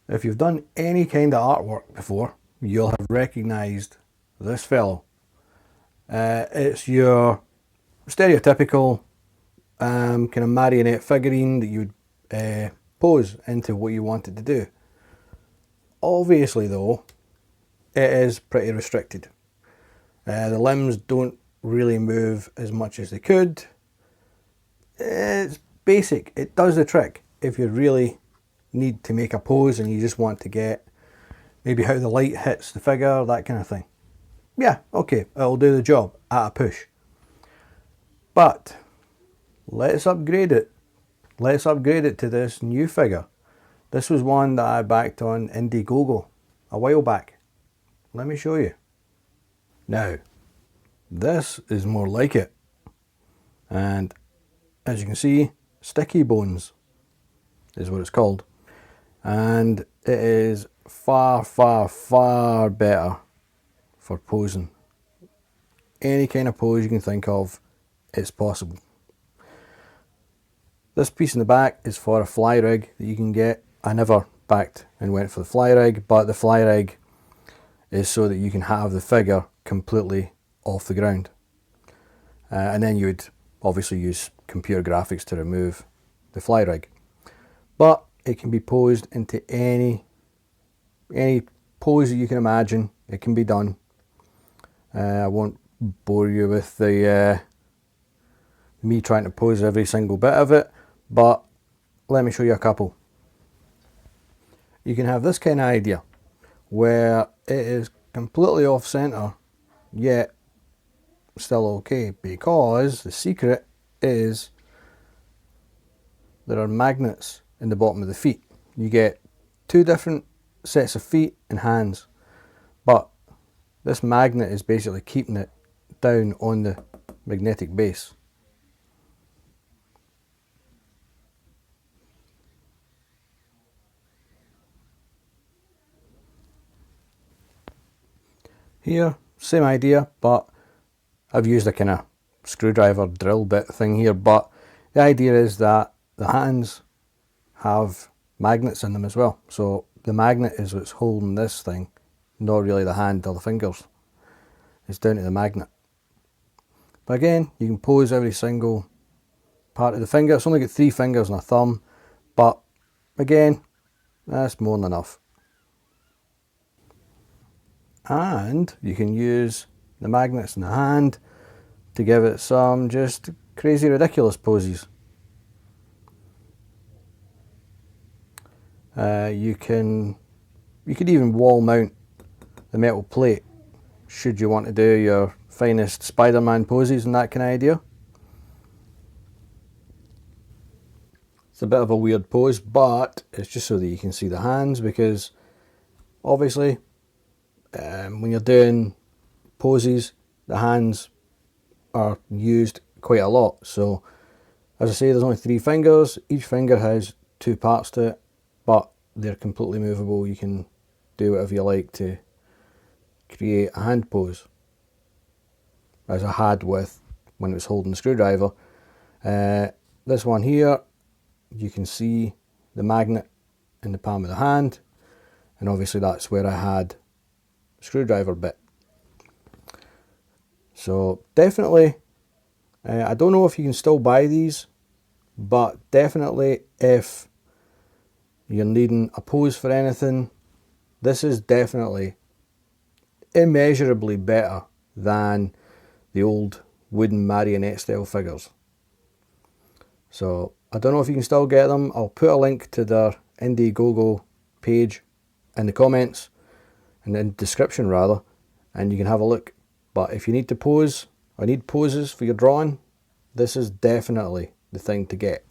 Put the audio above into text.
If you've done any kind of artwork before, you'll have recognised this fellow. It's your stereotypical kind of marionette figurine that you would pose into what you wanted to do. Obviously though, it is pretty restricted. The limbs don't really move as much as they could. It's basic, it does the trick if you really need to make a pose and you just want to get maybe how the light hits the figure, that kind of thing. Yeah, okay, it'll do the job at a push. But let's upgrade it. Let's upgrade it to this new figure. This was one that I backed on Indiegogo a while back. Let me show you. Now, this is more like it. And as you can see, Stickybones is what it's called. And it is far, far, far better for posing. Any kind of pose you can think of, it's possible. This piece in the back is for a fly rig that you can get. I never backed and went for the fly rig, but the fly rig is so that you can have the figure completely off the ground. And then you would obviously use computer graphics to remove the fly rig. But it can be posed into any pose that you can imagine. It can be done. I won't bore you with the me trying to pose every single bit of it, but let me show you a couple. You can have this kind of idea where it is completely off center, yet still okay, because the secret is there are magnets in the bottom of the feet. You get two different sets of feet and hands, but this magnet is basically keeping it down on the magnetic base. Here, same idea, but I've used a kind of screwdriver drill bit thing here, but the idea is that the hands have magnets in them as well. So the magnet is what's holding this thing, not really the hand or the fingers. It's down to the magnet. But again, you can pose every single part of the finger. It's only got 3 fingers and a thumb, but again, that's more than enough. And you can use the magnets in the hand to give it some just crazy ridiculous poses. You could even wall mount the metal plate should you want to do your finest Spider-Man poses and that kind of idea. It's a bit of a weird pose, but it's just so that you can see the hands, because obviously when you're doing poses, the hands are used quite a lot. So as I say, there's only 3 fingers. Each finger has 2 parts to it, but they're completely movable. You can do whatever you like to create a hand pose, as I had with when it was holding the screwdriver. This one here, you can see the magnet in the palm of the hand, and obviously that's where I had the screwdriver bit. So definitely, I don't know if you can still buy these, but definitely if you're needing a pose for anything, this is definitely immeasurably better than the old wooden marionette style figures. So I don't know if you can still get them. I'll put a link to their Indiegogo page in the comments, and in the description rather, and you can have a look. But if you need to pose or need poses for your drawing, this is definitely the thing to get.